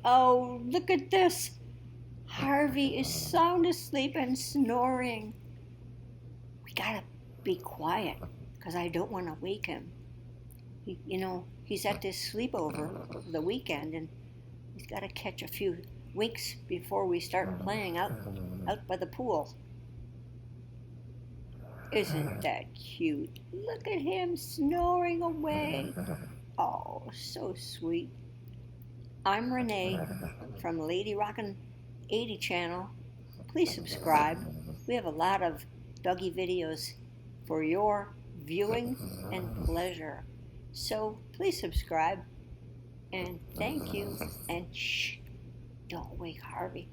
Oh, look at this. Harvey is sound asleep and snoring. We gotta be quiet because I don't want to wake him. He's at this sleepover for the weekend and he's got to catch a few winks before we start playing out by the pool. Isn't that cute? Look at him snoring away. Oh, so sweet. I'm Renee from Lady Rockin'80 channel. Please subscribe. We have a lot of doggy videos for your viewing and pleasure. So please subscribe and thank you, and shh, don't wake Harvey.